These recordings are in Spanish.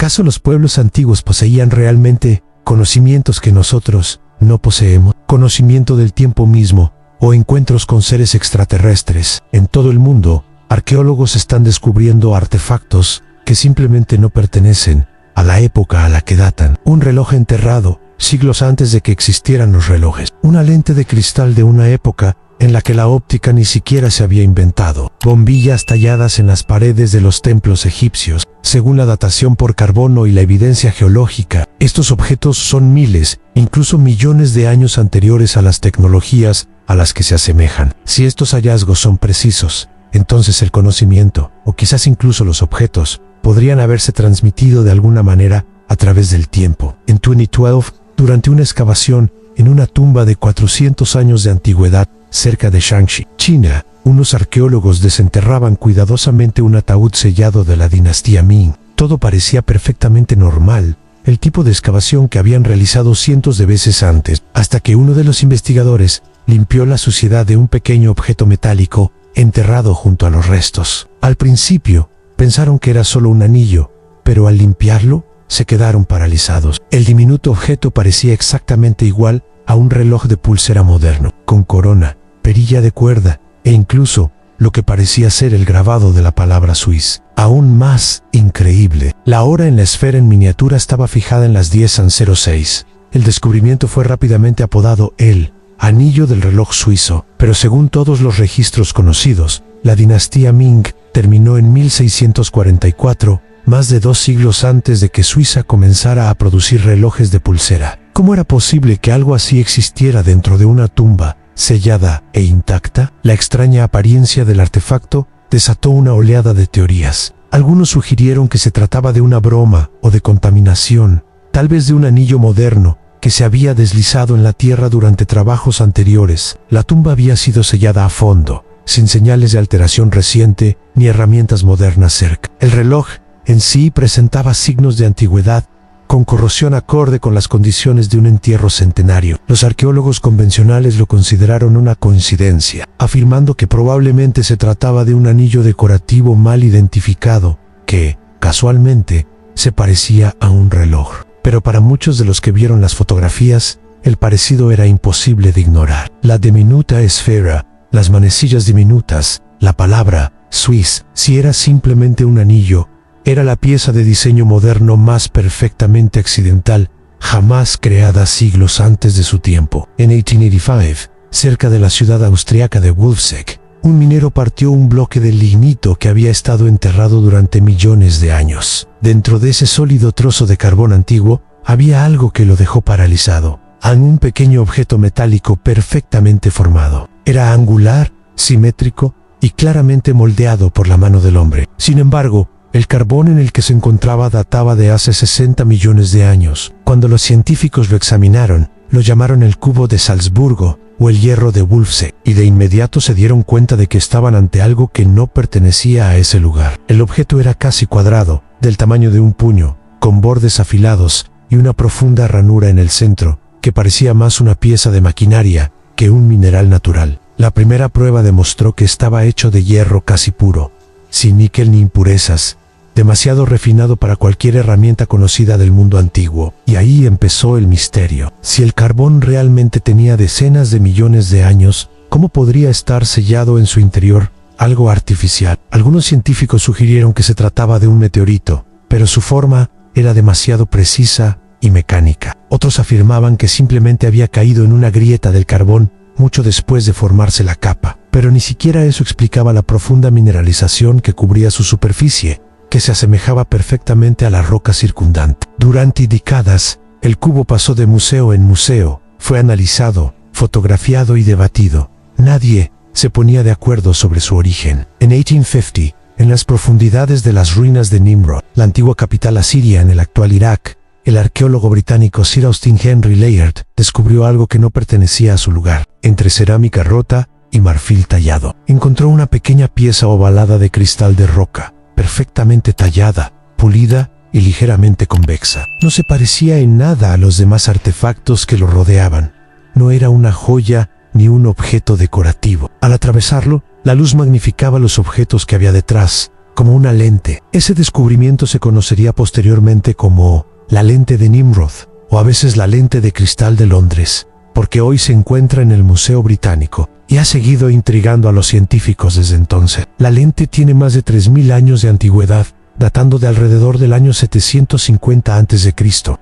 ¿Acaso los pueblos antiguos poseían realmente conocimientos que nosotros no poseemos? Conocimiento del tiempo mismo o encuentros con seres extraterrestres. En todo el mundo, arqueólogos están descubriendo artefactos que simplemente no pertenecen a la época a la que datan. Un reloj enterrado siglos antes de que existieran los relojes. Una lente de cristal de una época en la que la óptica ni siquiera se había inventado. Bombillas talladas en las paredes de los templos egipcios. Según la datación por carbono y la evidencia geológica, estos objetos son miles, incluso millones de años anteriores a las tecnologías a las que se asemejan. Si estos hallazgos son precisos, entonces el conocimiento, o quizás incluso los objetos, podrían haberse transmitido de alguna manera a través del tiempo. En 2012, durante una excavación en una tumba de 400 años de antigüedad cerca de Shaanxi, China, unos arqueólogos desenterraban cuidadosamente un ataúd sellado de la dinastía Ming. Todo parecía perfectamente normal, el tipo de excavación que habían realizado cientos de veces antes, hasta que uno de los investigadores limpió la suciedad de un pequeño objeto metálico enterrado junto a los restos. Al principio, pensaron que era solo un anillo, pero al limpiarlo, se quedaron paralizados. El diminuto objeto parecía exactamente igual a un reloj de pulsera moderno, con corona, perilla de cuerda, e incluso lo que parecía ser el grabado de la palabra Swiss. Aún más increíble, la hora en la esfera en miniatura estaba fijada en las 10:06. El descubrimiento fue rápidamente apodado el anillo del reloj suizo, pero según todos los registros conocidos, la dinastía Ming terminó en 1644, más de 2 siglos antes de que Suiza comenzara a producir relojes de pulsera. ¿Cómo era posible que algo así existiera dentro de una tumba sellada e intacta? La extraña apariencia del artefacto desató una oleada de teorías. Algunos sugirieron que se trataba de una broma o de contaminación, tal vez de un anillo moderno que se había deslizado en la tierra durante trabajos anteriores. La tumba había sido sellada a fondo, sin señales de alteración reciente ni herramientas modernas cerca. El reloj en sí presentaba signos de antigüedad, con corrosión acorde con las condiciones de un entierro centenario. Los arqueólogos convencionales lo consideraron una coincidencia, afirmando que probablemente se trataba de un anillo decorativo mal identificado, que, casualmente, se parecía a un reloj. Pero para muchos de los que vieron las fotografías, el parecido era imposible de ignorar. La diminuta esfera, las manecillas diminutas, la palabra Swiss, si era simplemente un anillo, era la pieza de diseño moderno más perfectamente accidental jamás creada siglos antes de su tiempo. En 1885, cerca de la ciudad austriaca de Wolfsegg, un minero partió un bloque de lignito que había estado enterrado durante millones de años. Dentro de ese sólido trozo de carbón antiguo, había algo que lo dejó paralizado. Un pequeño objeto metálico perfectamente formado. Era angular, simétrico y claramente moldeado por la mano del hombre. Sin embargo, el carbón en el que se encontraba databa de hace 60 millones de años. Cuando los científicos lo examinaron, lo llamaron el cubo de Salzburgo o el hierro de Wolfsegg, y de inmediato se dieron cuenta de que estaban ante algo que no pertenecía a ese lugar. El objeto era casi cuadrado, del tamaño de un puño, con bordes afilados y una profunda ranura en el centro, que parecía más una pieza de maquinaria que un mineral natural. La primera prueba demostró que estaba hecho de hierro casi puro, sin níquel ni impurezas, demasiado refinado para cualquier herramienta conocida del mundo antiguo. Y ahí empezó el misterio. Si el carbón realmente tenía decenas de millones de años, ¿cómo podría estar sellado en su interior algo artificial? Algunos científicos sugirieron que se trataba de un meteorito, pero su forma era demasiado precisa y mecánica. Otros afirmaban que simplemente había caído en una grieta del carbón mucho después de formarse la capa, pero ni siquiera eso explicaba la profunda mineralización que cubría su superficie, que se asemejaba perfectamente a la roca circundante. Durante décadas, el cubo pasó de museo en museo, fue analizado, fotografiado y debatido. Nadie se ponía de acuerdo sobre su origen. En 1850, en las profundidades de las ruinas de Nimrod, la antigua capital asiria en el actual Irak, el arqueólogo británico Sir Austin Henry Layard descubrió algo que no pertenecía a su lugar. Entre cerámica rota y marfil tallado, encontró una pequeña pieza ovalada de cristal de roca, perfectamente tallada, pulida y ligeramente convexa. No se parecía en nada a los demás artefactos que lo rodeaban. No era una joya ni un objeto decorativo. Al atravesarlo, la luz magnificaba los objetos que había detrás, como una lente. Ese descubrimiento se conocería posteriormente como la lente de Nimrod, o a veces la lente de cristal de Londres, porque hoy se encuentra en el Museo Británico y ha seguido intrigando a los científicos desde entonces. La lente tiene más de 3000 años de antigüedad, datando de alrededor del año 750 a.C.,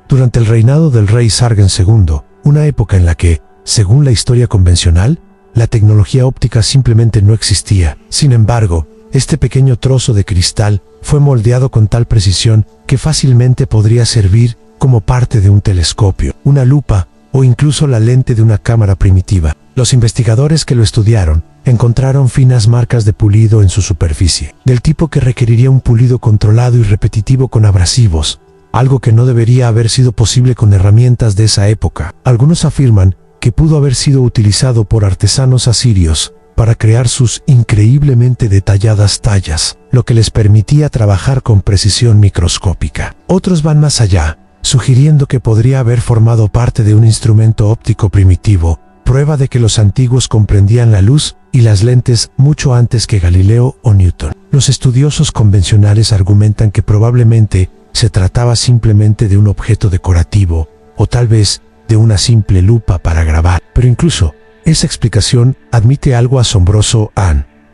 durante el reinado del rey Sargon II, una época en la que, según la historia convencional, la tecnología óptica simplemente no existía. Sin embargo, este pequeño trozo de cristal fue moldeado con tal precisión que fácilmente podría servir como parte de un telescopio, una lupa o incluso la lente de una cámara primitiva. Los investigadores que lo estudiaron encontraron finas marcas de pulido en su superficie, del tipo que requeriría un pulido controlado y repetitivo con abrasivos, algo que no debería haber sido posible con herramientas de esa época. Algunos afirman que pudo haber sido utilizado por artesanos asirios para crear sus increíblemente detalladas tallas, lo que les permitía trabajar con precisión microscópica. Otros van más allá, sugiriendo que podría haber formado parte de un instrumento óptico primitivo, prueba de que los antiguos comprendían la luz y las lentes mucho antes que Galileo o Newton. Los estudiosos convencionales argumentan que probablemente se trataba simplemente de un objeto decorativo, o tal vez de una simple lupa para grabar. Pero incluso esa explicación admite algo asombroso,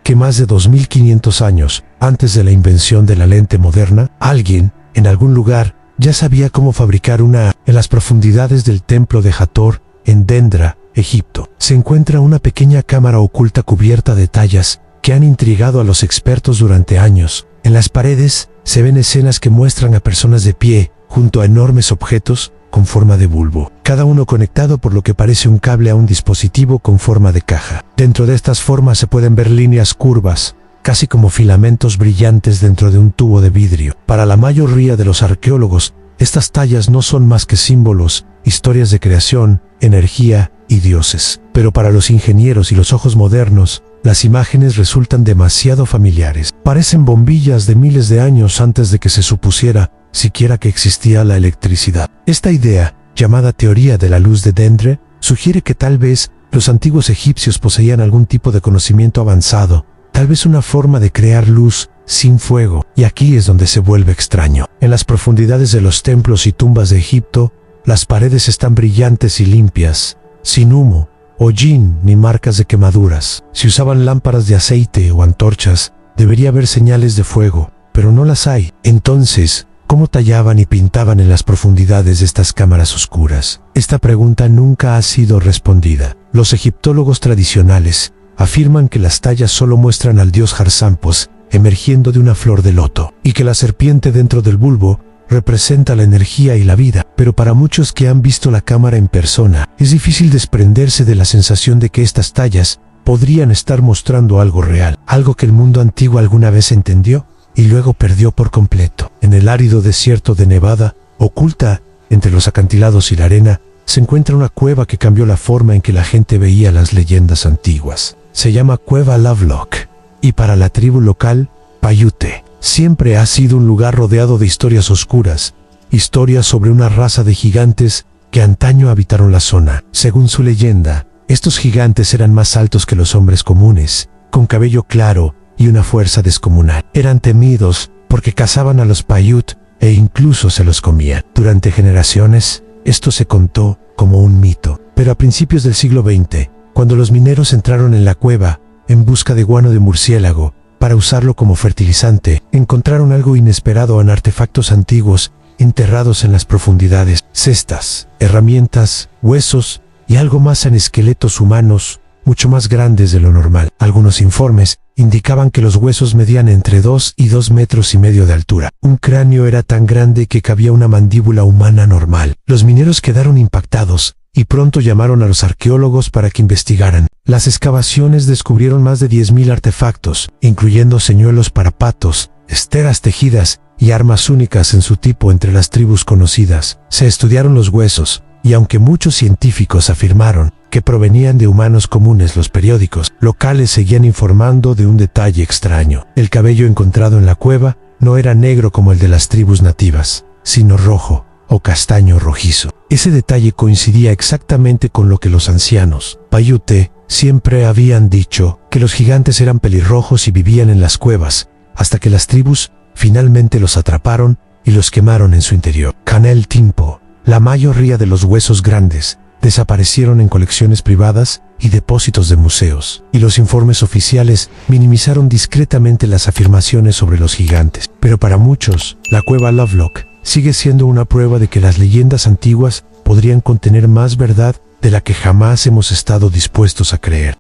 que más de 2500 años antes de la invención de la lente moderna, alguien, en algún lugar, ya sabía cómo fabricar una. En las profundidades del templo de Hathor, en Dendra, Egipto, se encuentra una pequeña cámara oculta cubierta de tallas que han intrigado a los expertos durante años. En las paredes se ven escenas que muestran a personas de pie junto a enormes objetos con forma de bulbo, cada uno conectado por lo que parece un cable a un dispositivo con forma de caja. Dentro de estas formas se pueden ver líneas curvas, casi como filamentos brillantes dentro de un tubo de vidrio. Para la mayoría de los arqueólogos, estas tallas no son más que símbolos, historias de creación, energía y dioses. Pero para los ingenieros y los ojos modernos, las imágenes resultan demasiado familiares. Parecen bombillas de miles de años antes de que se supusiera siquiera que existía la electricidad. Esta idea, llamada teoría de la luz de Dendra, sugiere que tal vez los antiguos egipcios poseían algún tipo de conocimiento avanzado, tal vez una forma de crear luz sin fuego. Y aquí es donde se vuelve extraño. En las profundidades de los templos y tumbas de Egipto, las paredes están brillantes y limpias, sin humo, hollín ni marcas de quemaduras. Si usaban lámparas de aceite o antorchas, debería haber señales de fuego, pero no las hay. Entonces, ¿cómo tallaban y pintaban en las profundidades de estas cámaras oscuras? Esta pregunta nunca ha sido respondida. Los egiptólogos tradicionales afirman que las tallas solo muestran al dios Harsampos emergiendo de una flor de loto, y que la serpiente dentro del bulbo representa la energía y la vida. Pero para muchos que han visto la cámara en persona, es difícil desprenderse de la sensación de que estas tallas podrían estar mostrando algo real, algo que el mundo antiguo alguna vez entendió y luego perdió por completo. En el árido desierto de Nevada, oculta entre los acantilados y la arena, se encuentra una cueva que cambió la forma en que la gente veía las leyendas antiguas. Se llama Cueva Lovelock, y para la tribu local, Paiute, siempre ha sido un lugar rodeado de historias oscuras, historias sobre una raza de gigantes que antaño habitaron la zona. Según su leyenda, estos gigantes eran más altos que los hombres comunes, con cabello claro y una fuerza descomunal. Eran temidos porque cazaban a los Paiute e incluso se los comían. Durante generaciones, esto se contó como un mito. Pero a principios del siglo XX, cuando los mineros entraron en la cueva en busca de guano de murciélago para usarlo como fertilizante, encontraron algo inesperado en artefactos antiguos enterrados en las profundidades: cestas, herramientas, huesos y algo más en esqueletos humanos mucho más grandes de lo normal. Algunos informes indicaban que los huesos medían entre 2 y 2,5 metros de altura. Un cráneo era tan grande que cabía una mandíbula humana normal. Los mineros quedaron impactados y pronto llamaron a los arqueólogos para que investigaran. Las excavaciones descubrieron más de 10,000 artefactos, incluyendo señuelos para patos, esteras tejidas y armas únicas en su tipo entre las tribus conocidas. Se estudiaron los huesos, y aunque muchos científicos afirmaron que provenían de humanos comunes, los periódicos locales seguían informando de un detalle extraño. El cabello encontrado en la cueva no era negro como el de las tribus nativas, sino rojo o castaño rojizo. Ese detalle coincidía exactamente con lo que los ancianos Paiute siempre habían dicho, que los gigantes eran pelirrojos y vivían en las cuevas, hasta que las tribus finalmente los atraparon y los quemaron en su interior. Canel Timpo, la mayoría de los huesos grandes, desaparecieron en colecciones privadas y depósitos de museos, y los informes oficiales minimizaron discretamente las afirmaciones sobre los gigantes. Pero para muchos, la cueva Lovelock sigue siendo una prueba de que las leyendas antiguas podrían contener más verdad de la que jamás hemos estado dispuestos a creer.